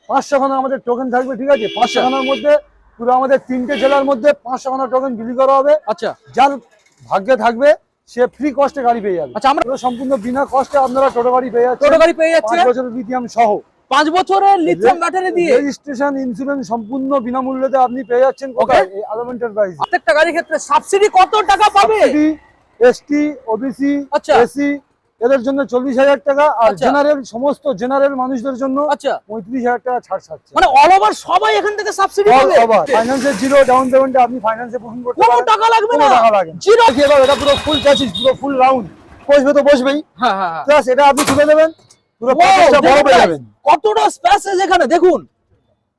500খানা আমাদের টোকেন থাকবে, ঠিক আছে? 500খানার মধ্যে পুরো আমাদের 3টে জেলার মধ্যে 500খানা টোকেন বিলি করা হবে। আচ্ছা, যার ভাগ্যে থাকবে সে ফ্রি কস্টে গাড়ি পেয়ে যাবে। আচ্ছা, আমরা সম্পূর্ণ বিনা কস্টে আপনারা টোটো গাড়ি পেয়ে যাচ্ছেন। টোটো গাড়ি পেয়ে যাচ্ছে 5 বছরের লিথিয়াম সহ, 5 বছরের লিথিয়াম ব্যাটারি দিয়ে রেজিস্ট্রেশন ইন্স্যুরেন্স সম্পূর্ণ বিনামূল্যে আপনি পেয়ে যাচ্ছেন। কোথায়? এই আলম এন্টারপ্রাইজ। প্রত্যেকটা গাড়ির ক্ষেত্রে সাবসিডি কত টাকা পাবে? এসটি, ওবিসি, আচ্ছা, এসি এদের জন্য 40,000 টাকা, আর জেনারেল সমস্ত জেনারেল মানুষদের জন্য আচ্ছা 35,000 টাকা ছাড় থাকছে। মানে অল ওভার সবাই এখান থেকে সাবসিডি পাবে। ফাইন্যান্সের জিরো ডাউন পেমেন্টে আপনি ফাইন্যান্সে বুকিং করতে কোনো পারেন, টাকা লাগবে না, কোনো টাকা লাগে না। জিরো। এটা পুরো ফুল চ্যাসিস, পুরো ফুল রাউন্ড, বসবে তো বসবেই। হ্যাঁ হ্যাঁ, প্লাস এটা আপনি তুলে দেবেন, পুরো প্যাকেজটা বড় পেয়ে যাবেন। কতটা স্পেসেস এখানে দেখুন।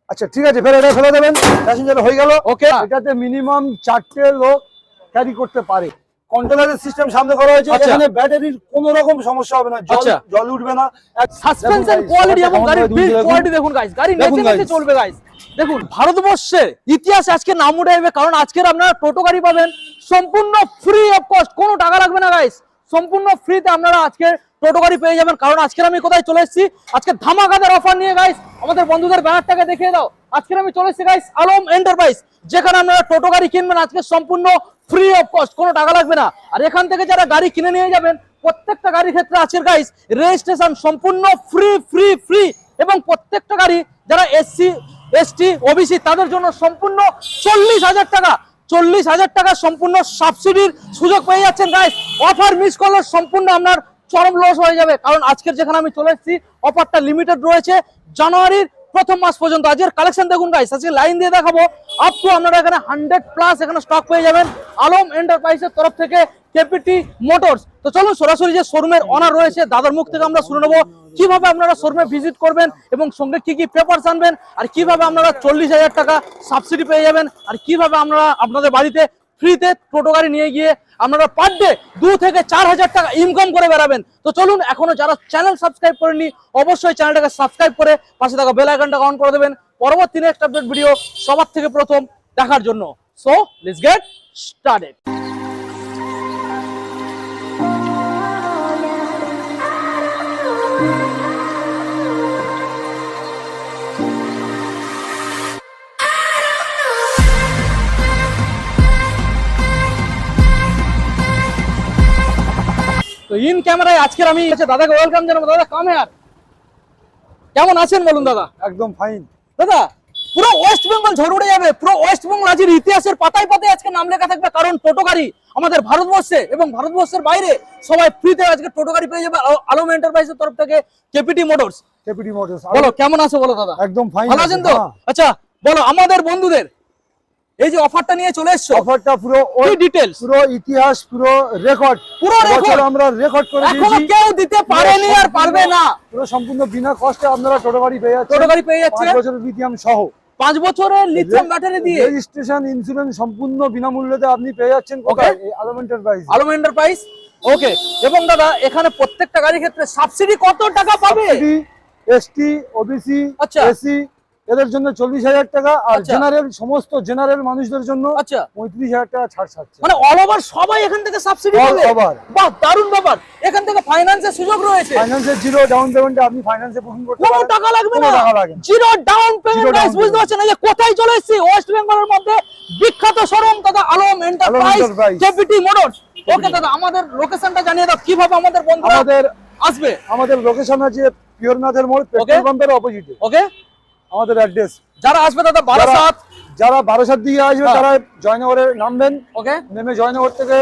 আচ্ছা ঠিক আছে, ফের এটা ফেলে দেবেন, প্যাসেঞ্জার হয়ে গেল। ওকে, এটাতে মিনিমাম 4টে লোক ক্যারি করতে পারে। কন্টেনারের সিস্টেম সামনে করা হয়েছে, এখানে ব্যাটারির কোনো রকম সমস্যা হবে না, জল উঠবে না। সাসপেনশন কোয়ালিটি এবং গাড়ির বিল্ড কোয়ালিটি দেখুন গাইস, গাড়ি নেচে নেচে চলবে গাইস। দেখুন ভারতবর্ষের ইতিহাস আজকে নাম উঠে যাবে, কারণ আজকের আপনারা টোটো গাড়ি পাবেন সম্পূর্ণ ফ্রি অফ কস্ট, কোনো টাকা লাগবে না গাইস। সম্পূর্ণ ফ্রিতে আপনারা আজকে টোটো গাড়ি পেয়ে যাবেন। কারণ আজকে আমি কোথায় চলে এসেছি, আজকে ধামাকাদার অফার নিয়ে গাইস। আমাদের বন্ধুদের ব্যানারটাকে দেখিয়ে দাও। আজকে আমি চলে এসেছি গাইস আলম এন্টারপ্রাইজ, যেখানে আপনারা টোটো গাড়ি কিনবেন আজকে সম্পূর্ণ ফ্রি অফ কস্ট, কোনো টাকা লাগবে না। আর এখান থেকে যারা গাড়ি কিনে নিয়ে যাবেন প্রত্যেকটা গাড়ির ক্ষেত্রে আজকের গাইস রেজিস্ট্রেশন সম্পূর্ণ ফ্রি ফ্রি ফ্রি, এবং প্রত্যেকটা গাড়ি যারা এসসি এসটি ওবিসি তাদের জন্য সম্পূর্ণ 40,000 টাকা, 40,000 টাকা সম্পূর্ণ সাবসিডির সুযোগ পেয়ে যাচ্ছেন গাইস। অফার মিস করলে সম্পূর্ণ আপনার চরম লস হয়ে যাবে, কারণ আজকের যেখানে আমি চলে এসেছি অফারটা লিমিটেড রয়েছে জানুয়ারির প্রথম মাস পর্যন্ত। আজকের কালেকশন দেখুন গাইস, আজকে লাইন দিয়ে দেখাবো আপ টু আপনারা এখানে 100+ এখানে স্টক পেয়ে যাবেন আলম এন্টারপ্রাইজের তরফ থেকে, কেপিটি মোটরস। তো চলুন সরাসরি যে শোরুমের অনার রয়েছে দাদার মুখ থেকে আমরা শুনে নেবো কিভাবে আপনারা শোরুমে ভিজিট করবেন এবং সঙ্গে কি কি পেপারস আনবেন, আর কিভাবে আপনারা 40,000 টাকা সাবসিডি পেয়ে যাবেন, আর কিভাবে আপনারা আপনাদের বাড়িতে ফ্রিতে টোটো গাড়ি নিয়ে গিয়ে আপনারা পার ডে 2 থেকে 4,000 টাকা ইনকাম করে বেড়াবেন। তো চলুন, এখনো যারা চ্যানেল সাবস্ক্রাইব করেননি অবশ্যই চ্যানেলটাকে সাবস্ক্রাইব করে পাশে থাকা বেল আইকনটা অন করে দেবেন পরবর্তী নেক্সট আপডেট ভিডিও সবার থেকে প্রথম দেখার জন্য। So let's get started. তো ইন ক্যামেরায় আজকের আমি দাদাকে ওয়েলকাম জানাবো। দাদা কাম হেয়ার, কেমন আছেন বলুন দাদা? একদম ফাইন দাদা, পুরো ওয়েস্ট বেঙ্গল ঝড় উড়ে যাবে, পুরো ওয়েস্ট বেঙ্গল আজকের ইতিহাসের পাতায় পাতায় আজকে নাম লেখা থাকবে, কারণ টোটো গাড়ি আমাদের ভারতবর্ষে এবং ভারতবর্ষের বাইরে সবাই ফ্রিতে আজকে টোটো গাড়ি পেয়ে যাবে আলম এন্টারপ্রাইজের তরফ থেকে, কেপিটি মোটরস। KPT motors. বলো কেমন আছো বলো দাদা? একদম ফাইন, ভালো আছেন তো? আচ্ছা বলো আমাদের বন্ধুদের এই যে অফারটা নিয়ে চলে এসছো, অফারটা পুরো কি ডিটেইলস, পুরো ইতিহাস, পুরো রেকর্ড, পুরো রেকর্ড আমরা রেকর্ড করে দিয়েছি, এখনো কেউ দিতে পারেনি আর পারবে না। পুরো সম্পূর্ণ বিনা কষ্টে আপনারা টোটো গাড়ি পেয়ে যাচ্ছেন। টোটো গাড়ি পেয়ে যাচ্ছে 5 বছরের লিথিয়াম সহ, 5 বছরের লিথিয়াম ব্যাটারি দিয়ে, রেজিস্ট্রেশন ইন্স্যুরেন্স সম্পূর্ণ বিনামূল্যে আপনি পেয়ে যাচ্ছেন। কোথায়? এই আলম এন্টারপ্রাইজ। আলম এন্টারপ্রাইজ। ওকে, এবং দাদা এখানে প্রত্যেকটা গাড়ির ক্ষেত্রে সাবসিডি কত টাকা পাবে? এসটি, ওবিসি, আচ্ছা এসি এদের জন্য 40,000 টাকা, আর জেনারেল সমস্ত জেনারেল মানুষদের জন্য 35,000 টাকা ছাড় থাকছে। মানে অল ওভার সবাই এখান থেকে সাবসিডি পাবে। বাহ, দারুণ ব্যাপার। এখান থেকে ফাইন্যান্সের সুযোগ রয়েছে, ফাইন্যান্সের জিরো ডাউন পেমেন্টে আপনি ফাইন্যান্সে বুকিং করতে পারেন, কোনো টাকা লাগবে না, কোনো টাকা লাগে না। Zero down payment guys. বুঝতে পারছেন এই যে কোথায় চলে এসেছি? ওয়েস্ট বেঙ্গলের মধ্যে বিখ্যাত শোরুম দাদা আলম এন্টারপ্রাইজ, কেপিটি মোটরস। ওকে দাদা, আমাদের লোকেশনটা জানিয়ে দাও কিভাবে আমাদের বন্ধুরা আমাদের আসবে। আমাদের লোকেশন আছে পিওরনাথের মোড়, পেট্রোল পাম্পের অপোজিটে। ওকে, আমাদের অ্যাড্রেস। যারা আসবে দাদা বারাসাত, যারা বারাসাত দিকে আসবে তারা জয়নগরে নামবেন। ওকে, নেমে জয়নগর থেকে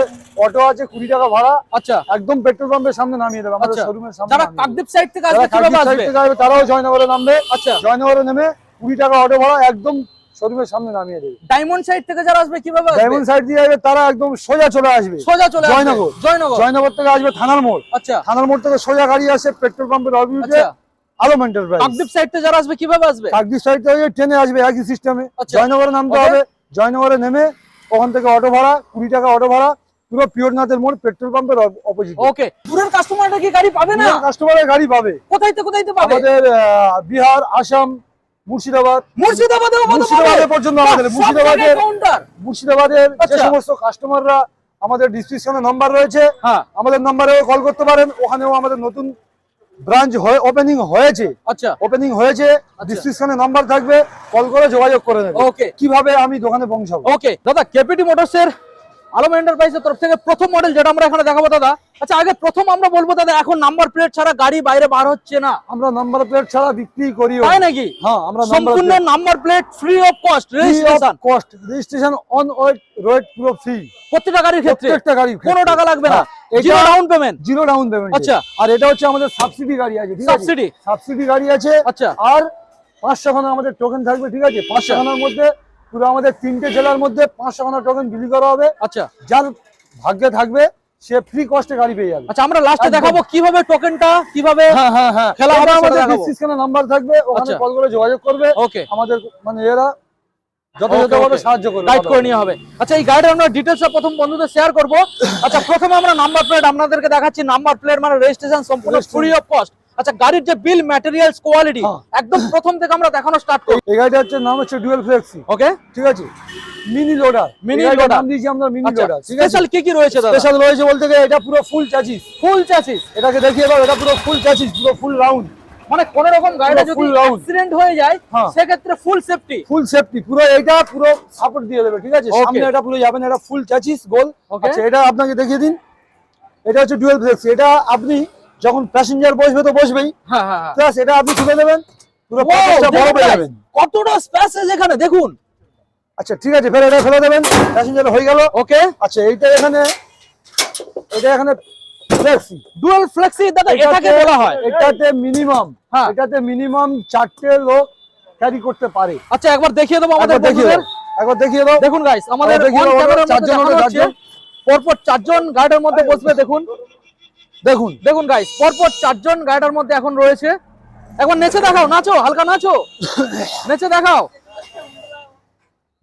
অটো আছে 20 টাকা ভাড়া। আচ্ছা, একদম পেট্রোল পাম্পের সামনে নামিয়ে দেবে, আমাদের শোরুমের সামনে। যারা কাকদ্বীপ সাইড থেকে আসবে কিভাবে আসবে? তারাও জয়নগরে নামবে। আচ্ছা, জয়নগরে নেমে 20 টাকা অটো ভাড়া একদম শোরুমের সামনে নামিয়ে দেবে। ডায়মন্ড সাইড থেকে যারা আসবে কিভাবে আসবে? ডায়মন্ড সাইড দিয়ে আসবে তারা একদম সোজা চলে আসবে, সোজা চলে আসবে জয়নগর। জয়নগর থেকে আসবে থানার মোড়। আচ্ছা, থানার মোড় থেকে সোজা গাড়ি আসে পেট্রোল পাম্পের অপোজিটে আলম এন্টারপ্রাইজ। কাকদ্বীপ সাইড থেকে যারা আসবে কিভাবে আসবে? কাকদ্বীপ সাইড থেকে ট্রেনে আসবে একই সিস্টেমে। জয়নগরে নামতে হবে, জয়নগরে নেমে ওখান থেকে অটো ভাড়া 20 টাকা অটো ভাড়া, পুরো পিওরনাথের মোড় পেট্রোল পাম্পের অপোজিট। ওকে, দূরের কাস্টমাররা কি গাড়ি পাবে না? কাস্টমারের গাড়ি পাবে। কোথায় থেকে পাবে? আমাদের বিহার, আসাম, মুর্শিদাবাদ, মুর্শিদাবাদে পর্যন্ত আমাদের মুর্শিদাবাদের যে সমস্ত কাস্টমাররা আমাদের ডিসক্রিপশনে নাম্বার রয়েছে, আমাদের নাম্বারেও কল করতে পারেন। ওখানেও আমাদের নতুন ব্রাঞ্চ ওপেনিং হয়েছে, আচ্ছা ওপেনিং হয়েছে, ডিসক্রিপশনে নাম্বার থাকবে, কল করে যোগাযোগ করে নেবে। ওকে কিভাবে আমি দোকানে পৌঁছাবো। ওকে দাদা, কেপিটি মোটরসের আলম এন্টারপ্রাইজের তরফ থেকে প্রথম মডেল যেটা আমরা এখানে দেখাবো দাদা। আচ্ছা আগে প্রথম আমরা বলবো দাদা, এখন নাম্বার প্লেট ছাড়া গাড়ি বাইরে বার হচ্ছে না। আমরা নাম্বার প্লেট ছাড়া বিক্রি করি, তাই নাকি? হ্যাঁ, আমরা সম্পূর্ণ number plate free of cost, registration on road পুরো ফ্রি, প্রত্যেকটা গাড়ির ক্ষেত্রে প্রত্যেকটা গাড়ি কোনো টাকা লাগবে না, এটা zero down payment, zero down payment. আচ্ছা, আর এটা হচ্ছে আমাদের সাবসিডি গাড়ি আছে, ঠিক আছে, সাবসিডি সাবসিডি গাড়ি আছে। আচ্ছা, আর 500 খানা আমাদের টোকেন থাকবে, ঠিক আছে, 500 খানার মধ্যে পুরো আমাদের 3টে জেলার মধ্যে 500 খানা টোকেন বিলি করা হবে। আচ্ছা, যার ভাগ্যে থাকবে সে ফ্রি কস্টে গাড়ি পেয়ে যাবে। আচ্ছা আমরা লাস্টে দেখাবো কিভাবে টোকেনটা কিভাবে খেলা হবে, আমাদের ডিসক্রিপশনে নাম্বার থাকবে, ওখানে কল করে যোগাযোগ করবে। ওকে, আমাদের মানে এরা যথাযথভাবে সাহায্য করবে, গাইড করে নিয়ে হবে। আচ্ছা এই গাইডের আমরা ডিটেইলসটা প্রথম বন্ধুদের শেয়ার করব। আচ্ছা প্রথমে আমরা নাম্বার প্লেট আপনাদেরকে দেখাচ্ছি, নাম্বার প্লেট মানে রেজিস্ট্রেশন সম্পূর্ণ ফ্রি অফ কস্ট। আচ্ছা গাড়ির যে বিল ম্যাটেরিয়ালস কোয়ালিটি একদম প্রথম থেকে আমরা দেখানো স্টার্ট করব। এই গাড়িটা হচ্ছে নাম হচ্ছে ডুয়াল ফ্লেক্সি, ওকে, ঠিক আছে, মিনি লোডার, মিনি লোডার নাম দিয়েছি আমরা মিনি লোডার, ঠিক আছে। স্পেশাল কি রয়েছে দাদা? স্পেশাল রয়েছে বলতে গেলে এটা পুরো ফুল চ্যাসিস, ফুল চ্যাসিস, এটাকে দেখিয়ে দাও, এটা পুরো ফুল চ্যাসিস, পুরো ফুল রাউন্ড, মানে কোন রকম গাড়িটা যদি অ্যাক্সিডেন্ট হয়ে যায় সেই ক্ষেত্রে ফুল সেফটি, ফুল সেফটি, পুরো এইটা পুরো সাপোর্ট দিয়ে দেবে, ঠিক আছে। সামনে এটা পুরো যাবে না, এটা ফুল চ্যাসিস গোল। আচ্ছা এটা আপনাকে দেখিয়ে দিন, এটা হচ্ছে ডুয়াল ফ্লেক্সি, এটা আপনি যখন প্যাসেঞ্জার বসবে তো বসবেই, হ্যাঁ হ্যাঁ, প্লাস এটা আপনি তুলে দেবেন, পুরো প্যাকেজটা বড় পেয়ে যাবেন। কতটা স্পেসেস এখানে দেখুন। আচ্ছা ঠিক আছে, ফের এটা ফেলে দেবেন, প্যাসেঞ্জার হয়ে গেল। ওকে, আচ্ছা এটা এখানে ফ্লেক্সি, ডুয়াল ফ্লেক্সি দাদা এটাকে বলা হয়। এটাতে মিনিমাম 4টে লোক ক্যারি করতে পারে। আচ্ছা একবার দেখিয়ে দেবো আমাদের বন্ধুদের, একবার দেখিয়ে দাও। দেখুন গাইস আমাদের অন ক্যামেরার মধ্যে দেখানো হচ্ছে পরপর 4 জন গাইডের মধ্যে বসবে। দেখুন দেখুন দেখুন গাইস, পরপর 4 জন গাইডের মধ্যে এখন রয়েছে। একবার নেচে দেখাও, নাচো, হালকা নাচো, নেচে দেখাও।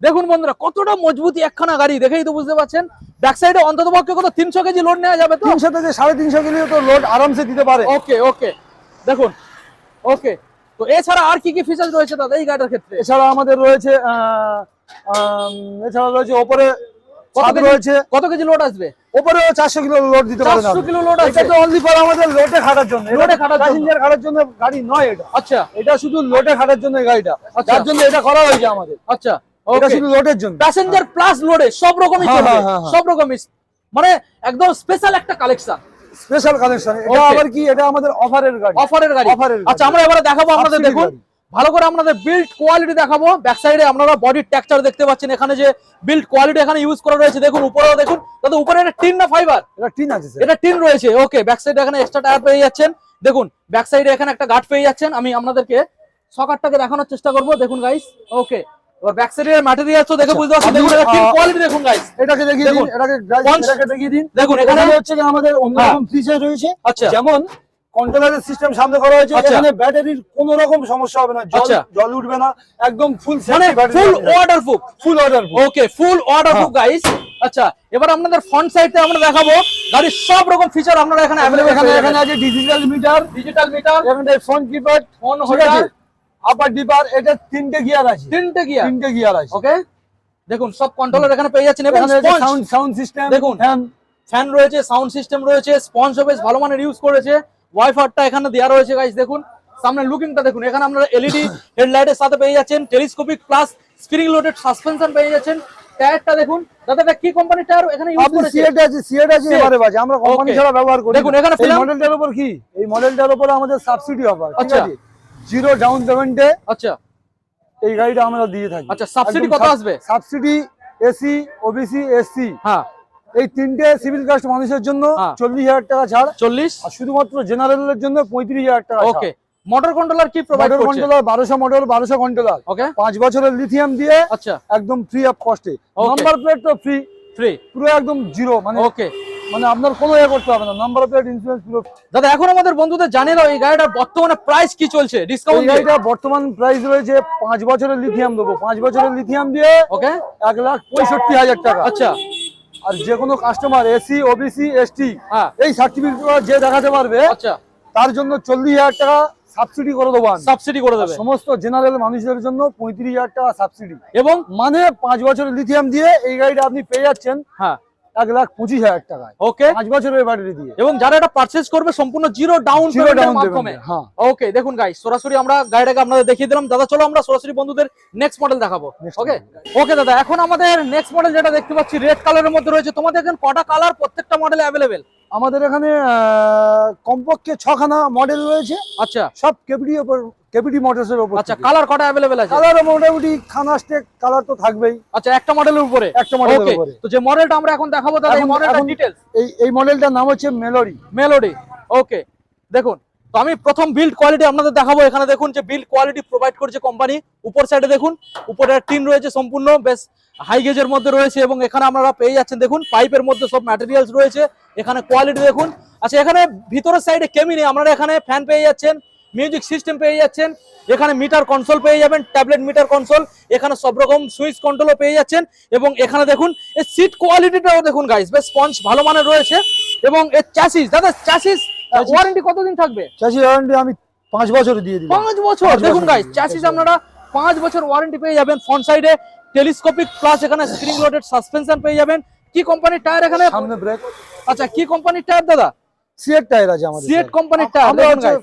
দেখুন বন্ধুরা কতটা মজবুতি একখানা গাড়ি, দেখেই তো বুঝতে পারছেন। ব্যাক সাইডে অন্ততপক্ষে কত 300 কেজি লোড নেওয়া যাবে তো? 300 থেকে 350 কেজি তো লোড আরামসে দিতে পারে। ওকে ওকে, দেখুন ওকে। তো এছাড়া আর কি কি ফিচার রয়েছে দাদা এই গাড়ির ক্ষেত্রে? এছাড়া আমাদের রয়েছে উপরে ছাদ রয়েছে। কত কেজি লোড আসবে? উপরেও 400 কিলো লোড দিতে পারে। 400 কিলো লোড আসবে। এটা তো অনলি ফর আমাদের লোডে খাটার জন্য, লোডে খাটার জন্য, প্যাসেঞ্জার খাটার জন্য গাড়ি নয় এটা। আচ্ছা এটা শুধু লোডে খাটার জন্য এই গাড়িটা, যার জন্য এটা করা হয়েছে আমাদের। আচ্ছা এটা শুধু লোডের জন্য, প্যাসেঞ্জার প্লাস লোডে সব রকমই চলবে, সব রকমই, মানে একদম স্পেশাল একটা কালেকশন, স্পেশাল কালেকশন। এটা আবার কি, এটা আমাদের অফারের গাড়ি, অফারের গাড়ি। আচ্ছা আমরা এবারে দেখাবো আপনাদের, দেখুন ভালো করে আপনাদের বিল্ড কোয়ালিটি দেখাবো। ব্যাক সাইডে আপনারা বডির টেক্সচার দেখতে পাচ্ছেন, এখানে যে বিল্ড কোয়ালিটি এখানে ইউজ করা রয়েছে দেখুন। উপরেও দেখুন দাদা, উপরে এটা টিন না ফাইবার? এটা টিন আছে স্যার, এটা টিন রয়েছে। ওকে, ব্যাক সাইডে এখানে এক্সট্রা টায়ার পেয়ে যাচ্ছেন। দেখুন ব্যাক সাইডে এখানে একটা গার্ড পেয়ে যাচ্ছেন। আমি আপনাদেরকে সকারটাকে দেখানোর চেষ্টা করব। দেখুন গাইস, ওকে, এবার ব্যাক সাইডের ম্যাটেরিয়ালস তো দেখে বুঝতে পারছেন। দেখুন এটা টিন কোয়ালিটি দেখুন গাইস, এটাকে দেখিয়ে দিন, এটাকে দেখিয়ে দিন। দেখুন এখানে হচ্ছে কি আমাদের অন্যরকম ফিচার রয়েছে। আচ্ছা, যেমন কন্ট্রোলারের সিস্টেম সামনে করা হয়েছে, এখানে ব্যাটারির কোনো রকম সমস্যা হবে না, জল উঠবে না, একদম ফুল মানে ফুল ওয়াটারপ্রুফ, ফুল ওয়াটারপ্রুফ। ওকে, ফুল ওয়াটারপ্রুফ গাইস। আচ্ছা এবার আপনাদের ফ্রন্ট সাইডে আমরা দেখাবো গাড়ির সব রকম ফিচার আপনারা এখানে अवेलेबल। এখানে আছে ডিজিটাল মিটার, এখানে ফ্রন্ট কিপার, ফোন হোল্ডার, আপার ডিপার, এটা 3টে গিয়ার আছে, 3টে গিয়ার আছে। ওকে, দেখুন সব কন্ট্রোলার এখানে পেয়ে যাচ্ছেন। এবং সাউন্ড সিস্টেম দেখুন, ফ্যান রয়েছে, সাউন্ড সিস্টেম রয়েছে, স্পঞ্জ বেশ ভালো মানের ইউজ করেছে। ওয়াইফাইটা এখানে দেওয়া রয়েছে গাইস। দেখুন সামনে লুকিংটা দেখুন, এখানে আপনারা এলইডি হেডলাইটের সাথে পেয়ে যাচ্ছেন, telescopic plus spring loaded suspension পেয়ে যাচ্ছেন। টায়ারটা দেখুন দাদা, এটা কি কোম্পানির টায়ার এখানে ইউজ করেছে? সিএট আছে এবারে বাজে, আমরা কোম্পানি ছাড়া ব্যবহার করি। দেখুন এখানে এই মডেলটার উপর কি, এই মডেলটার উপর আমাদের সাবসিডি অফার, ঠিক আছে, জিরো ডাউন পেমেন্টে আচ্ছা এই গাড়িটা আমরা দিয়ে থাকি। আচ্ছা সাবসিডি কত আসবে? সাবসিডি এসি, ওবিসি, এসসি, হ্যাঁ এই 3টে সিভিল কাস্ট মানুষের জন্য 40,000 টাকা ছাড়, 40, আর শুধুমাত্র জেনারেলের জন্য 35,000 টাকা। ওকে, মোটর কন্ট্রোলার কি প্রোভাইড করছে? মোটর কন্ট্রোলার 1200 মডেল, 1200 কন্ট্রোলার, ওকে, 5 বছরের লিথিয়াম দিয়ে, আচ্ছা একদম ফ্রি অফ কস্টে। নাম্বার প্লেট তো ফ্রি, পুরো একদম জিরো, মানে ওকে, মানে আপনার কোনো করতে হবে না, নাম্বার প্লেট ইন্স্যুরেন্স পুরো। দাদা এখন আমাদের বন্ধুদের জানিয়ে দাও এই গাড়িটার বর্তমানে প্রাইস কি চলছে, ডিসকাউন্ট? এই গাড়িটা বর্তমান প্রাইস রয়েছে 5 বছরের লিথিয়াম দেবো, 5 বছরের লিথিয়াম দিয়ে, ওকে, 1,65,000 টাকা। আচ্ছা, আর যে কোনো কাস্টমার এসি, ওবিসি, এসটি এই সার্টিফিকেট যে দেখাতে পারবে, আচ্ছা তার জন্য 40,000 টাকা সাবসিডি করে দেবো, সাবসিডি করে দেবে। সমস্ত জেনারেল মানুষদের জন্য 35,000 টাকা সাবসিডি, এবং মানে 5 বছরের লিথিয়াম দিয়ে এই গাড়িটা আপনি পেয়ে যাচ্ছেন 1,25,000 টাকায়। ওকে 5 বছরের ব্যাটারি দিয়ে। এবং যারা এটা পারচেজ করবে সম্পূর্ণ জিরো ডাউন পেমেন্টের মাধ্যমে। হ্যাঁ ওকে দেখুন গাইস, সরাসরি আমরা গাড়িটাকে আপনাদের দেখিয়ে দিলাম। দাদা চলো আমরা সরাসরি বন্ধুদের নেক্সট মডেল দেখাবো। ওকে ওকে দাদা, এখন আমাদের নেক্সট মডেল যেটা দেখতে পাচ্ছি রেড কালারের মধ্যে রয়েছে। তোমাদের এখানে কটা কালার প্রত্যেকটা মডেলে অ্যাভেলেবেল? আমাদের এখানে কমপক্ষে 6খানা মডেল রয়েছে। আচ্ছা সব কেপিটি মোটরসের উপর। আচ্ছা কালার কটা অ্যাভেলেবেল আছে? কালার মোটামুটি খানা স্টেক কালার তো থাকবেই। আচ্ছা একটা মডেলের উপরে? একটা মডেলের উপরে। তো যে মডেলটা আমরা এখন দেখাবো দাদা, এই মডেলটার ডিটেইলস। এই মডেলটার নাম হচ্ছে মেলোডি। ওকে দেখুন, তো আমি প্রথম বিল্ড কোয়ালিটি আপনাদের দেখাবো। এখানে দেখুন যে বিল্ড কোয়ালিটি প্রোভাইড করছে কোম্পানি। উপর সাইডে দেখুন, উপরে টিন রয়েছে সম্পূর্ণ বেশ হাই গেজের মধ্যে রয়েছে, এবং এখানে আপনারা পেয়ে যাচ্ছেন দেখুন পাইপের মধ্যে সব ম্যাটেরিয়ালস রয়েছে। এখানে কোয়ালিটি দেখুন। আচ্ছা এখানে ভিতরের সাইডে কেবিনে আপনারা এখানে ফ্যান পেয়ে যাচ্ছেন, মিউজিক সিস্টেম পেয়ে যাচ্ছেন, এখানে মিটার কনসোল পেয়ে যাবেন, ট্যাবলেট মিটার কনসোল, এখানে সব রকম সুইচ কন্ট্রোলও পেয়ে যাচ্ছেন। এবং এখানে দেখুন এই সিট কোয়ালিটিটাও দেখুন গাইস, বেশ স্পঞ্জ ভালো মানের রয়েছে। এবং এর চ্যাসিস, দাদা চ্যাসিস ওয়ারেন্টি কতদিন থাকবে? চ্যাসিস ওয়ারেন্টি আমি 5 বছর দিয়ে দিলাম। 5 বছর? দেখুন গাইস, চ্যাসিস আপনারা 5 বছর ওয়ারেন্টি পেয়ে যাবেন। ফ্রন্ট সাইডে টেলিস্কোপিক প্লাস এখানে স্প্রিং লোডেড সাসপেনশন পেয়ে যাবেন। কি কোম্পানির টায়ার এখানে? সামনে ব্রেক। আচ্ছা কি কোম্পানির টায়ার দাদা? সিয়েট টায়ার আছে আমাদের। সিয়েট কোম্পানির টায়ার দেখুন গাইস,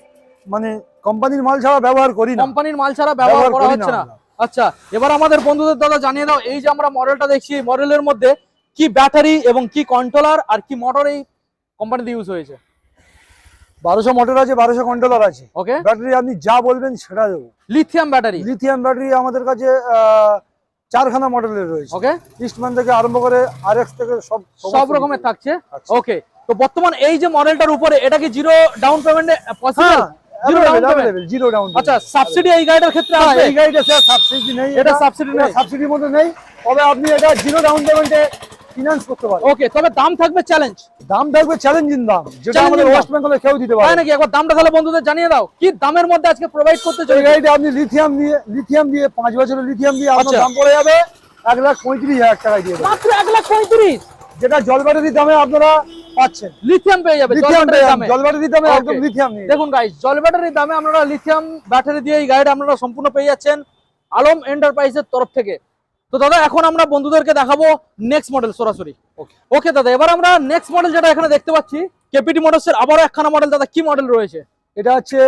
মানে কোম্পানির মাল ছাড়া ব্যবহার করি না। কোম্পানির মাল ছাড়া ব্যবহার করা হচ্ছে না। আচ্ছা এবার আমাদের বন্ধুদের দাদা জানিয়ে দাও, এই যে আমরা মডেলটা দেখছি এই মডেলের মধ্যে কি ব্যাটারি এবং কি কন্ট্রোলার আর কি মোটর এই কোম্পানিতে ইউজ হয়েছে? 1200 মোটর আছে, 1200 কন্ট্রোলার আছে। ওকে ব্যাটারি আপনি যা বলবেন সেটা দেবো। Lithium battery? লিথিয়াম ব্যাটারি আমাদের কাছে 4খানা মডেলের রয়েছে। ওকে ইস্টম্যান থেকে আরম্ভ করে আরএক্স থেকে সব রকমের থাকছে। ওকে তো বর্তমান এই যে মডেলটার উপরে এটা কি জিরো ডাউন পেমেন্টে পসিবল? Zero down. আচ্ছা সাবসিডি এই গাড়িটার ক্ষেত্রে আছে? এই গাড়িটা স্যার সাবসিডি নেই। এটা সাবসিডি নেই, সাবসিডির মধ্যে নেই, তবে আপনি এটা জিরো ডাউন পেমেন্টে ফিনান্স করতে পারেন। ওকে তবে দাম থাকবে চ্যালেঞ্জ? দাম থাকবে চ্যালেঞ্জিং দাম, যেটা আমাদের ওয়েস্ট বেঙ্গলে কেউ দিতে পারে না। নাকি একবার দামটা তাহলে বন্ধুদের জানিয়ে দাও, কি দামের মধ্যে আজকে প্রোভাইড করতে এই চলেছে? গাড়িটা আপনি লিথিয়াম দিয়ে 5 বছরের লিথিয়াম দিয়ে আপনার দাম পড়ে যাবে 1,35,000 টাকায় দিয়ে দেবো। মাত্র 1,35,000? যেটা জল ব্যাটারির দামে আপনারা পাচ্ছেন। লিথিয়াম পেয়ে যাবে জল ব্যাটারির দামে একদম লিথিয়াম নিয়ে। দেখুন গাইস, জল ব্যাটারির দামে আপনারা লিথিয়াম ব্যাটারি দিয়ে এই গাড়িটা আপনারা সম্পূর্ণ পেয়ে যাচ্ছেন আলম এন্টারপ্রাইজের তরফ থেকে। তো দাদা এখন আমরা বন্ধুদেরকে দেখাবো নেক্সট মডেল সরাসরি। ওকে দাদা, এবার আমরা নেক্সট মডেল যেটা এখানে দেখতে পাচ্ছি কেপিটি মোটরসের আবারও একখানা মডেল। দাদা কি মডেল রয়েছে? এটা হচ্ছে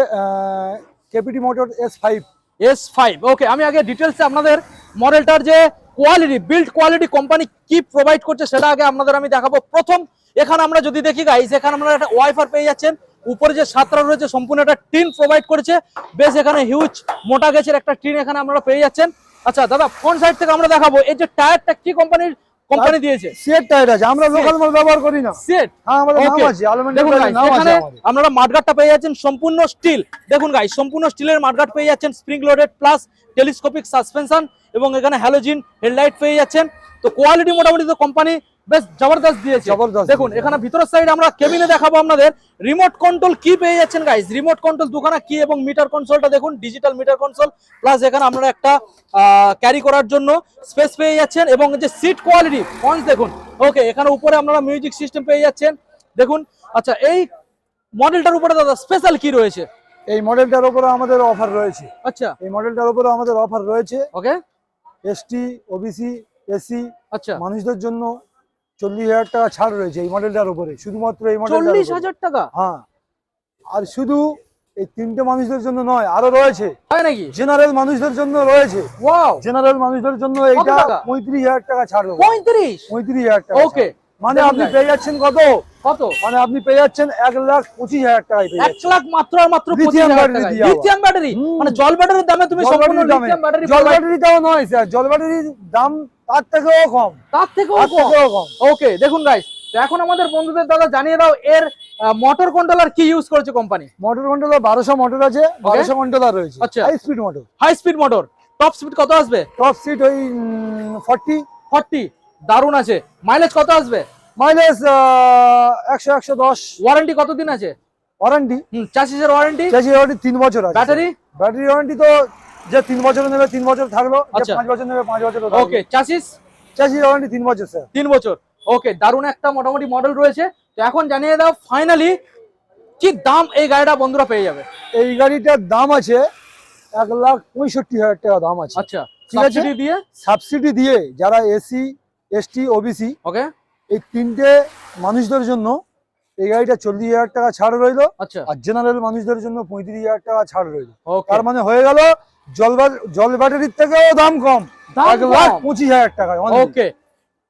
কেপিটি মোটর S5। ওকে আমি আগে ডিটেলসে আপনাদের মডেলটার যে কোয়ালিটি, বিল্ড কোয়ালিটি কোম্পানি কি প্রোভাইড করছে সেটা আগে আপনাদের আমি দেখাবো। প্রথম এখানে আমরা যদি দেখি গাইস, এখানে আপনারা একটা ওয়াইফার পেয়ে যাচ্ছেন। উপরে যে ছাত্রা রয়েছে সম্পূর্ণ একটা টিন প্রোভাইড করেছে, বেশ এখানে হিউজ মোটা গেছের একটা টিন এখানে আপনারা পেয়ে যাচ্ছেন। আচ্ছা দাদা ফ্রন্ট সাইড থেকে আমরা দেখাবো এই যে টায়ারটা কি কোম্পানি দিয়েছে? সিয়েট টায়ার আছে, আমরা লোকাল মাল ব্যবহার করি না। সিয়েট? হ্যাঁ আমাদের নাম আছে, দেখুন গাইস এখানে আপনারা মাডগার্ডটা পেয়ে যাচ্ছেন সম্পূর্ণ স্টিল। দেখুন গাইস সম্পূর্ণ স্টিলের মাডগার্ড পেয়ে যাচ্ছেন, spring loaded plus telescopic suspension, এবং এখানে হ্যালোজিন হেডলাইট পেয়ে যাচ্ছেন। তো কোয়ালিটি মোটামুটি তো কোম্পানি বেশ জবরদস্ত দিয়েছে। দেখুন এখানে ভিতরের সাইডে আমরা কেবিনে দেখাবো আপনাদের। রিমোট কন্ট্রোল কি পেয়ে যাচ্ছেন গাইস, রিমোট কন্ট্রোল দুখানা কি, এবং মিটার কনসোলটা দেখুন ডিজিটাল মিটার কনসোল, প্লাস এখানে আপনারা একটা ক্যারি করার জন্য স্পেস পেয়ে যাচ্ছেন। এবং যে সিট কোয়ালিটি ফন্ট দেখুন। ওকে এখানে উপরে আপনারা মিউজিক সিস্টেম পেয়ে যাচ্ছেন দেখুন। আচ্ছা এই মডেলটার উপরে দাদা স্পেশাল কি রয়েছে? এই মডেলটার উপরে আমাদের অফার রয়েছে। আচ্ছা এই মডেলটার উপরে আমাদের অফার রয়েছে। ওকে এসটি ওবিসি এসসি আচ্ছা মানুষদের জন্য 40,000 টাকা ছাড় রয়েছে এই মডেলটার উপরে, শুধুমাত্র এই মডেল। 40,000 টাকা? হ্যাঁ, আর শুধু এই 3টে মানুষদের জন্য নয়, আরো রয়েছে। তাই নাকি? জেনারেল মানুষদের জন্য রয়েছে। ওয়াও, জেনারেল মানুষদের জন্য এইটা 35,000 টাকা ছাড় দেবো। 35,000 টাকা। ওকে মানে আপনি পেয়ে যাচ্ছেন কত? মানে আপনি পেয়ে যাচ্ছেন 1,25,000 টাকায় পেয়ে যাচ্ছেন। 1 লাখ মাত্র আর মাত্র 25,000 টাকা লিথিয়াম ব্যাটারি। মানে জল ব্যাটারির দামে তুমি সম্পূর্ণ লিথিয়াম ব্যাটারি। জল ব্যাটারিটাও নয় স্যার, জল ব্যাটারির দাম তার থেকেও কম। ওকে দেখুন গাইস, এখন আমাদের বন্ধুদের দাদা জানিয়ে দাও এর মোটর কন্ট্রোলার কি ইউজ করেছে কোম্পানি? মোটর কন্ট্রোলার 1200 মোটর আছে, 1200 কন্ট্রোলার রয়েছে। আচ্ছা high speed motor. High speed motor. Top speed কত আসবে? টপ স্পিড ওই 40। দারুণ আছে। মাইলেজ কত আসবে? মাইলেজ 100-110। ওয়ারেন্টি কতদিন আছে? ওয়ারেন্টি চ্যাসিসের ওয়ারেন্টি? চ্যাসিস ওয়ারেন্টি 3 বছর আছে। ব্যাটারি ওয়ারেন্টি তো যে 3 বছর নেবে 3 বছর থাকলো, যে 5 বছর নেবে 5 বছর। ওকে চ্যাসিস ওয়ারেন্টি 3 বছর স্যার। 3 বছর। ওকে দারুণ একটা মোটামুটি মডেল রয়েছে। তো এখন জানিয়ে দাও ফাইনালি কি দাম এই গাড়িটা বন্ধুরা পেয়ে যাবে? এই গাড়িটার দাম আছে 1,65,000 টাকা দাম আছে। আচ্ছা সাবসিডি দিয়ে? সাবসিডি দিয়ে যারা এসসি এসটি ওবিসি ওকে এই তিনটে মানুষদের জন্য এই গাড়িটা 40,000 টাকা ছাড় রইলো। আচ্ছা আর জেনারেল মানুষদের জন্য 35,000 টাকা ছাড় রইলো। ওকে তার মানে হয়ে গেল জল ব্যাটারির থেকেও দাম কম, দাম 1,25,000 টাকা। ওকে,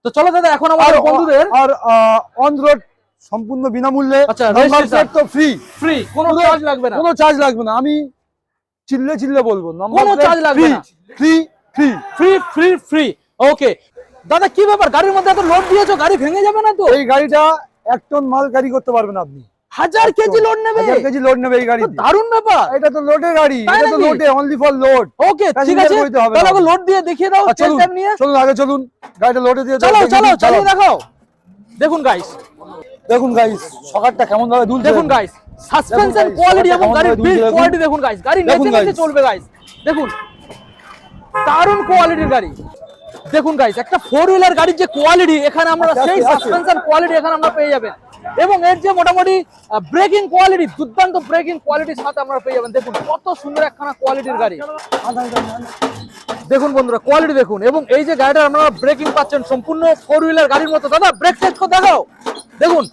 তো চলো দাদা এখন আমাদের বন্ধুদের আর অন রোড সম্পূর্ণ বিনামূল্যে। আচ্ছা, নাম্বার প্লেট তো ফ্রি, ফ্রি, কোনো চার্জ লাগবে না, কোনো চার্জ লাগবে না। আমি চিল্লে বলবো, কোনো চার্জ লাগবে না, free free free free free. Okay দাদা, কি ব্যাপার গাড়ির মধ্যে এত লোড দিয়েছো, গাড়ি ভেঙে যাবে না তো? এই গাড়িটা 1 টন মাল ক্যারি করতে পারবেন আপনি। 1000 কেজি লোড নেবে? 1000 কেজি লোড নেবে এই গাড়ি। দারুণ ব্যাপার, এটা তো লোডের গাড়ি, তাই এটা তো নাকি? লোডে, অনলি ফর লোড। ওকে ঠিক আছে, তাহলে লোড দিয়ে দেখিয়ে দাও। চলুন নিয়ে চলুন আগে চলুন, গাড়িটা লোডে দিয়ে চলো চলো চালিয়ে দেখাও। দেখুন গাইস, দেখুন গাইস সকারটা কেমন ভাবে দুলছে। দেখুন গাইস, সাসপেনশন কোয়ালিটি এবং গাড়ির বিল্ড কোয়ালিটি দেখুন গাইস, গাড়ি নেচে নেচে চলবে গাইস। দেখুন দারুণ কোয়ালিটির গাড়ি। দেখুন গাইস, একটা 4 হুইলার গাড়ির যে কোয়ালিটি এখানে আমরা সেই সাসপেনশন কোয়ালিটি এখানে আমরা পেয়ে যাবেন, এবং এর যে মোটামুটি ব্রেকিং কোয়ালিটি, দুর্দান্ত ব্রেকিং কোয়ালিটির সাথে আমরা পেয়ে যাবেন। দেখুন কত সুন্দর একখানা কোয়ালিটির গাড়ি। দেখুন বন্ধুরা কোয়ালিটি দেখুন, এবং এই যে গাড়িটা আপনারা ব্রেকিং পাচ্ছেন সম্পূর্ণ 4 হুইলার গাড়ির মতো। দাদা ব্রেক টেস্ট করে দেখাও, দেখুন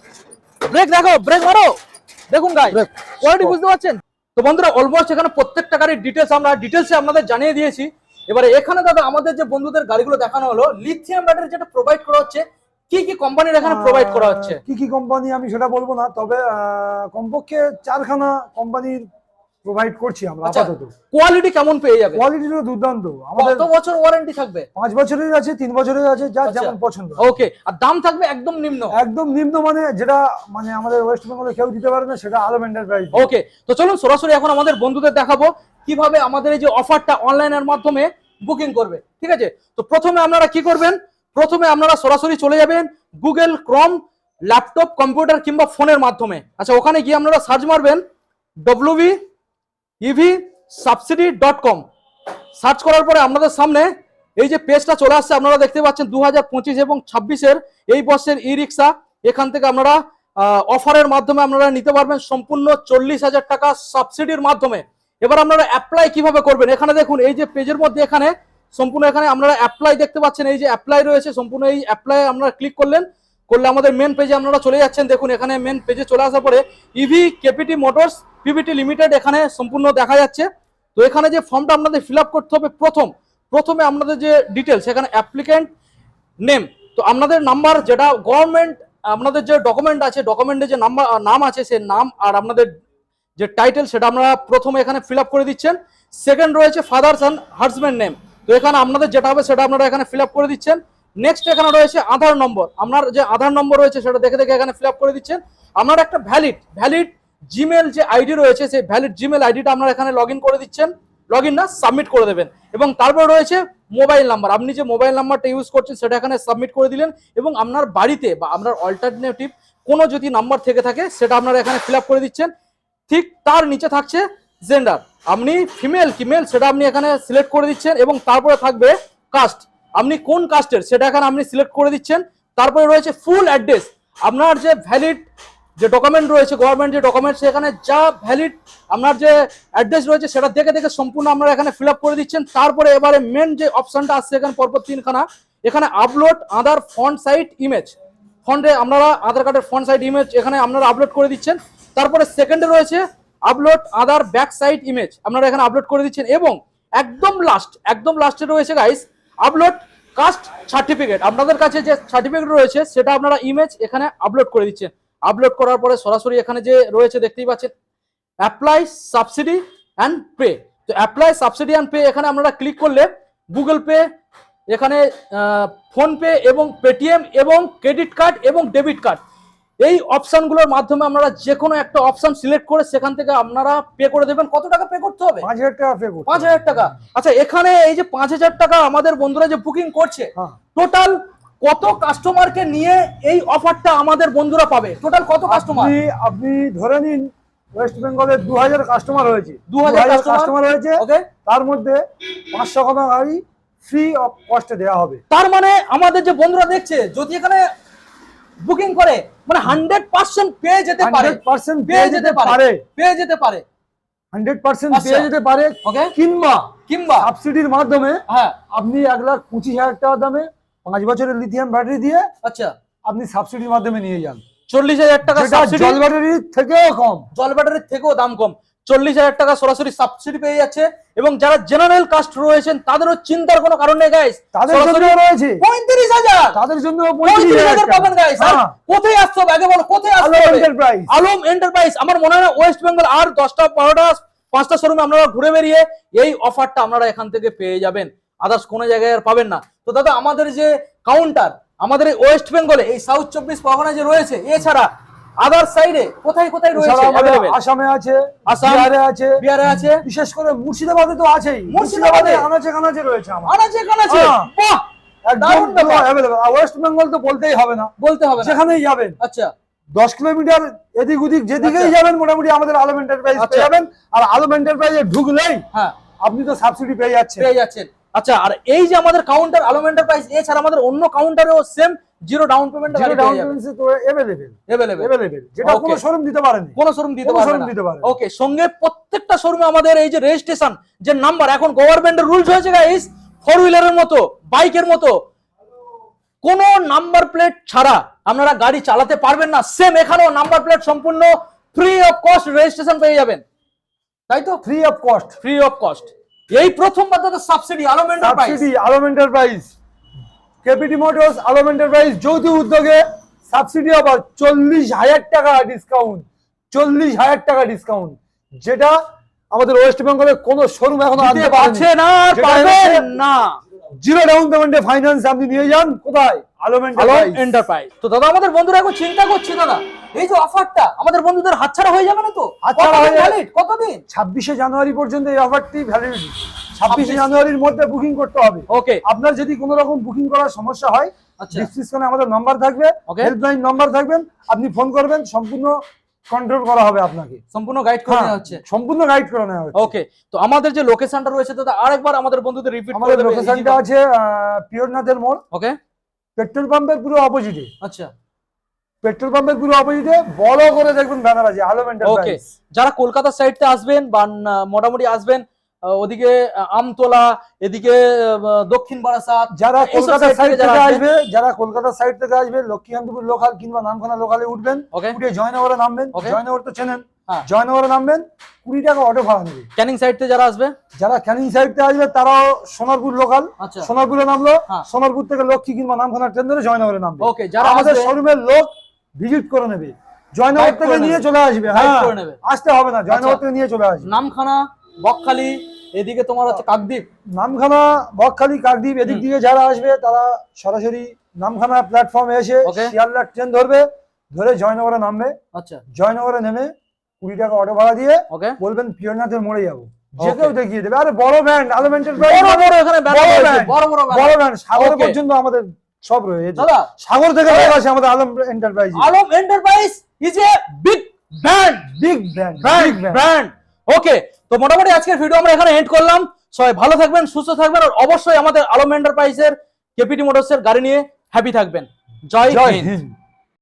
ব্রেক দেখাও, ব্রেক মারো। দেখুন গাইস কোয়ালিটি বুঝতে পারছেন তো বন্ধুরা। অলমোস্ট এখানে প্রত্যেকটা গাড়ির ডিটেলস আমরা ডিটেলসে আপনাদের জানিয়ে দিয়েছি। এবারে এখানে দাদা আমাদের যে বন্ধুদের গাড়িগুলো দেখানো হলো, লিথিয়াম ব্যাটারি যেটা প্রোভাইড করা হচ্ছে, কি কি কোম্পানির এখানে প্রোভাইড করা হচ্ছে? কি কি কোম্পানি আমি সেটা বলবো না, তবে কমপক্ষে 4খানা কোম্পানির প্রোভাইড করছি আমরা আপাতত। কোয়ালিটি কেমন পেয়ে যাবে? কোয়ালিটিও দুর্দান্ত। আমাদের কত বছর ওয়ারেন্টি থাকবে? 5 বছরের আছে, 3 বছরের আছে, যার যেমন পছন্দ। ওকে, আর দাম থাকবে একদম নিম্ন? একদম নিম্ন মানে যেটা মানে আমাদের ওয়েস্ট বেঙ্গলে কেউ দিতে পারে না, সেটা আলম এন্টারপ্রাইজ। ওকে, তো চলুন সরাসরি এখন আমাদের বন্ধুদের দেখাবো কিভাবে আমাদের এই যে অফারটা অনলাইনের মাধ্যমে বুকিং করবে। ঠিক আছে, তো প্রথমে আপনারা কি করবেন, প্রথমে আপনারা সরাসরি চলে যাবেন গুগল ক্রোম, ল্যাপটপ, কম্পিউটার কিংবা ফোনের মাধ্যমে। আচ্ছা, ওখানে গিয়ে আপনারা সার্চ মারবেন www.evsubsidy.com। সার্চ করার পরে আপনাদের সামনে এই যে পেজটা চলে আসছে, আপনারা দেখতে পাচ্ছেন 2025 এবং 26-এর এই বর্ষের ই রিক্সা। এখান থেকে আপনারা অফারের মাধ্যমে আপনারা নিতে পারবেন সম্পূর্ণ 40,000 টাকা সাবসিডির মাধ্যমে। এবার আপনারা অ্যাপ্লাই কিভাবে করবেন, এখানে দেখুন এই যে পেজের মধ্যে এখানে সম্পূর্ণ এখানে আপনারা অ্যাপ্লাই দেখতে পাচ্ছেন, এই যে অ্যাপ্লাই রয়েছে, সম্পূর্ণ এই অ্যাপ্লাই আপনারা ক্লিক করলে আমাদের মেন পেজে আপনারা চলে যাচ্ছেন। দেখুন এখানে মেন পেজে চলে আসার পরে EV KPT motors PVT limited এখানে সম্পূর্ণ দেখা যাচ্ছে। তো এখানে যে ফর্মটা আপনাদের ফিল আপ করতে হবে, প্রথমে আপনাদের যে ডিটেলস, এখানে অ্যাপ্লিক্যান্ট নেম, তো আপনাদের নাম্বার যেটা গভর্নমেন্ট আপনাদের যে ডকুমেন্ট আছে, ডকুমেন্টে যে নাম আছে সেই নাম, আর আপনাদের যে টাইটেল সেটা আপনারা প্রথমে এখানে ফিল আপ করে দিচ্ছেন। সেকেন্ড রয়েছে ফাদার্স অ্যান্ড হাজব্যান্ড নেম, তো এখানে আপনাদের যেটা হবে সেটা আপনারা এখানে ফিল আপ করে দিচ্ছেন। নেক্সট এখানে রয়েছে আধার নম্বর, আপনার যে আধার নম্বর রয়েছে সেটা দেখে দেখে এখানে ফিল আপ করে দিচ্ছেন। আপনার একটা ভ্যালিড জিমেল যে আইডি রয়েছে, সেই ভ্যালিড জিমেল আইডিটা আপনারা এখানে লগ ইন করে দিচ্ছেন, লগ ইন না সাবমিট করে দেবেন। এবং তারপর রয়েছে মোবাইল নাম্বার, আপনি যে মোবাইল নাম্বারটা ইউজ করছেন সেটা এখানে সাবমিট করে দিলেন। এবং আপনার বাড়িতে বা আপনার অল্টারনেটিভ কোনো যদি নাম্বার থেকে থাকে সেটা আপনারা এখানে ফিল আপ করে দিচ্ছেন। ঠিক তার নিচে থাকছে জেন্ডার, আপনি ফিমেল কি মেল সেটা আপনি এখানে সিলেক্ট করে দিচ্ছেন। এবং তারপরে থাকবে কাস্ট, আপনি কোন কাস্টের সেটা এখানে আপনি সিলেক্ট করে দিচ্ছেন। তারপরে রয়েছে ফুল অ্যাড্রেস, আপনার যে ভ্যালিড যে ডকুমেন্ট রয়েছে, গভর্নমেন্ট যে ডকুমেন্ট, সেখানে যা ভ্যালিড আপনার যে অ্যাড্রেস রয়েছে সেটা দেখে দেখে সম্পূর্ণ আপনারা এখানে ফিল আপ করে দিচ্ছেন। তারপরে এবারে মেন যে অপশনটা আসছে এখানে পরপর 3খানা, এখানে আপলোড আধার ফ্রন্ট সাইড ইমেজ, ফ্রন্টে আপনারা আধার কার্ডের ফ্রন্ট সাইড ইমেজ এখানে আপনারা আপলোড করে দিচ্ছেন। তারপরে সেকেন্ডে রয়েছে আপলোড আধার ব্যাক সাইড ইমেজ, আপনারা এখানে আপলোড করে দিচ্ছেন। এবং একদম লাস্টে রয়েছে গাইস আপলোড কাস্ট সার্টিফিকেট, আপনাদের কাছে যে সার্টিফিকেট রয়েছে সেটা আপনারা ইমেজ এখানে আপলোড করে দিচ্ছেন। আপলোড করার পরে সরাসরি এখানে যে রয়েছে দেখতেই পাচ্ছেন অ্যাপ্লাই সাবসিডি অ্যান্ড পে, তো অ্যাপ্লাই সাবসিডি অ্যান্ড পে এখানে আপনারা ক্লিক করলে গুগল পে, এখানে ফোনপে এবং পেটিএম এবং ক্রেডিট কার্ড এবং ডেবিট কার্ড, এই অপশনগুলোর মাধ্যমে আপনারা যে কোনো একটা অপশন সিলেক্ট করে সেখান থেকে আপনারা পে করে দেবেন। কত টাকা পে করতে হবে? 5,000 টাকা পে করতে হবে। 5,000 টাকা। আচ্ছা, এখানে এই যে 5,000 টাকা আমাদের বন্ধুরা যে বুকিং করছে, টোটাল কত কাস্টমারকে নিয়ে এই অফারটা আমাদের বন্ধুরা পাবে? টোটাল কত কাস্টমার? আপনি ধরে নিন ওয়েস্ট বেঙ্গলে 2000 কাস্টমার হয়েছে, 2000 কাস্টমার হয়েছে, তার মধ্যে 500 খানা গাড়ি ফ্রি অফ কস্টে দেওয়া হবে। তার মানে আমাদের যে বন্ধুরা দেখছে যদি এখানে বুকিং করে মানে 100% পেয়ে যেতে পারে, 100% পেয়ে যেতে পারে 100% পেয়ে যেতে পারে। ওকে, কিংবা সাবসিডির মাধ্যমে হ্যাঁ আপনি 1,25,000 টাকা দামে 5 বছরের লিথিয়াম ব্যাটারি দিয়ে আচ্ছা আপনি সাবসিডির মাধ্যমে নিয়ে যান, 40,000 টাকা যেটা সাবসিডি, জল ব্যাটারির থেকেও কম। জল ব্যাটারির থেকেও দাম কম, 40,000 টাকা সরাসরি সাবসিডি পেয়ে যাচ্ছে। এবং যারা জেনারেল কাস্ট রয়েছেন তাদেরও চিন্তার কোনো কারণ নেই গাইস, তাদের জন্য রয়েছে 35,000, তাদের জন্য 35,000 পাবেন গাইস। হ্যাঁ। কোথায় আসতে হবে আগে বলো, কোথায় আসতে আলম হবে? এন্টারপ্রাইজ। আলম এন্টারপ্রাইজ। আমার মনে হয় না ওয়েস্ট বেঙ্গল আর 10টা 12টা 5টা শোরুমে আপনারা ঘুরে বেরিয়ে এই অফারটা আপনারা এখান থেকে পেয়ে যাবেন, আদার্স কোনো জায়গায় আর পাবেন না। তো দাদা আমাদের যে কাউন্টার আমাদের এই ওয়েস্ট বেঙ্গলে এই সাউথ 24 পরগনা যে রয়েছে, এছাড়া আদার সাইডে কোথায় কোথায় রয়েছে? এছাড়া আমাদের available? আসামে আছে, আসাম, বিহারে আছে, বিহারে আছে, বিশেষ করে মুর্শিদাবাদে তো আছেই। মুর্শিদাবাদে আনাচে কানাচে রয়েছে আমার। আনাচে কানাচে। হ্যাঁ। বাহ, একদম দারুণ ব্যাপার। available। আর ওয়েস্ট বেঙ্গল তো বলতেই হবে না, বলতে হবে না। যেখানেই যাবেন আচ্ছা 10 কিলোমিটার এদিক ওদিক যেদিকেই আচ্ছা। যাবেন মোটামুটি আমাদের আলম এন্টারপ্রাইজ আচ্ছা। পেয়ে যাবেন। আর আলম এন্টারপ্রাইজে ঢুকলেই হ্যাঁ আপনি তো সাবসিডি পেয়ে যাচ্ছেন। পেয়ে যাচ্ছেন। আচ্ছা, আর এই যে আমাদের কাউন্টার আলম এন্টারপ্রাইজ, এছাড়া আমাদের অন্য কাউন্টারেও same zero down payment zero down payment তো अवेलेबल, যেটা কোনো Okay. শোরুম দিতে পারেনি। কোন শোরুম দিতে কোনো পারবে শোরুম না। দিতে পারে না। ওকে, সঙ্গে প্রত্যেকটা শোরুমে আমাদের এই যে রেজিস্ট্রেশন যে নাম্বার, এখন গভর্নমেন্টের রুলস হয়েছে গাইস, 4 হুইলারের মতো বাইকের মতো কোন নাম্বার প্লেট ছাড়া আপনারা গাড়ি চালাতে পারবেন না। সেম এখানেও নাম্বার প্লেট সম্পূর্ণ ফ্রি অফ কস্ট রেজিস্ট্রেশন পেয়ে যাবেন, তাই তো? Free of cost. Free of cost. এই প্রথমবার তো subsidy Alam enterprise. Subsidy Alam enterprise, KPT motors, Alam enterprise যৌথ উদ্যোগে সাবসিডি অফার 40,000 টাকা ডিসকাউন্ট, 40,000 টাকা ডিসকাউন্ট, যেটা আমাদের ওয়েস্ট বেঙ্গলের কোন শোরুম এখনো দিতে আনতে পারছে পারছে না, যেটা পারবেন হচ্ছে না। জিরো ডাউন পেমেন্টে ফাইন্যান্স আপনি নিয়ে যান কোথায়? আলম আলম এন্টারপ্রাইজ। এন্টারপ্রাইজ। তো দাদা আমাদের বন্ধুরা এখন চিন্তা করছে দাদা এই যে অফারটা আমাদের বন্ধুদের হাতছাড়া হয়ে যাবে না তো? হাতছাড়া কতদিন হয়ে যাবে। valid? কতদিন? 26শে জানুয়ারি পর্যন্ত এই অফারটি ভ্যালিডিটি। 26শে জানুয়ারির মধ্যে বুকিং করতে হবে। ওকে আপনার যদি কোনো রকম বুকিং করার সমস্যা হয়, আচ্ছা ডিসক্রিপশনে আমাদের নাম্বার থাকবে, Okay. হেল্পলাইন নাম্বার থাকবেন, আপনি ফোন করবেন, সম্পূর্ণ কন্ট্রোল করা হবে আপনাকে। সম্পূর্ণ গাইড করে নেওয়া হচ্ছে। সম্পূর্ণ গাইড করে নেওয়া হচ্ছে। ওকে, তো আমাদের যে লোকেশনটা রয়েছে দাদা আরেকবার আমাদের বন্ধুদের রিপিট করে আমাদের দেবে। লোকেশনটা আছে পিওরনাথের মোড়, ওকে পেট্রোল পাম্পের পুরো অপোজিটে। আচ্ছা পেট্রোল পাম্পের পুরো অপোজিটে বড় করে দেখবেন ব্যানার আছে আলম ওকে, এন্টারপ্রাইজ। যারা কলকাতা সাইডতে আসবেন বা মোটামুটি আসবেন ওদিকে আমতলা, এদিকে দক্ষিণ বারাসাত, যারা এইসব কলকাতা side সাইড থেকে থেকে যারা আসবে, যারা কলকাতা সাইড থেকে আসবে, লক্ষ্মীকান্তপুর লোকাল কিংবা নামখানা লোকালে উঠবেন, ওকে উঠে জয়নগরে নামবেন। Okay. জয়নগর তো চেনেন, হ্যাঁ। জয়নগরে নামবেন, 20 টাকা অটো ভাড়া নেবে। ক্যানিং সাইড থেকে যারা আসবে, যারা ক্যানিং সাইড থেকে আসবে তারাও সোনারপুর লোকাল, আচ্ছা সোনারপুরে নামলো, হ্যাঁ। সোনারপুর থেকে লক্ষ্মী কিংবা নামখানা ট্রেন ধরে জয়নগরে নামবে। ওকে, যারা আমাদের আসবে শোরুমের লোক ভিজিট করে নেবে, জয়নগর Guide থেকে করে নিয়ে নেবে। চলে আসবে। Guide হ্যাঁ, করে নেবে। আসতে হবে না, জয়নগর আচ্ছা। থেকে নিয়ে চলে আসবে। নামখানা, বকখালি, এদিকে তোমার হচ্ছে কাকদ্বীপ। নামখানা, বকখালি, কাকদ্বীপ এদিক হুম। দিয়ে যারা আসবে তারা সরাসরি নামখানা প্ল্যাটফর্মে এসে Okay. শিয়ালদা ট্রেন ধরবে, ধরে জয়নগরে নামবে। আচ্ছা জয়নগরে নেমে 20 টাকা অটো ভাড়া দিয়ে ওকে, বলবেন পিওরনাথের মোড়ে যাবো, যে Okay. কেউ দেখিয়ে দেবে। আরে বড় ব্যান্ড আলম এন্টারপ্রাইজ, বড় বড় এখানে ব্যানার বড় রয়েছে, ব্যান্ড, বড় বড় বড় ব্যানার। ব্যান্ড, সাগর Okay. পর্যন্ত আমাদের সব রয়েছে। দাদা সাগর থেকে লোক আছে আমাদের Alam enterprise. Alam enterprise is a big brand, big band, brand brand. Okay, তো মোটামুটি আজকের ভিডিও আমরা এখানে এন্ড করলাম। সবাই ভালো থাকবেন, সুস্থ থাকবেন, আর অবশ্যই আমাদের আলম এন্টারপ্রাইজের কেপিটি মোটরসের গাড়ি নিয়ে হ্যাপি থাকবেন। জয় জয় হিন্দ। হিন্দ।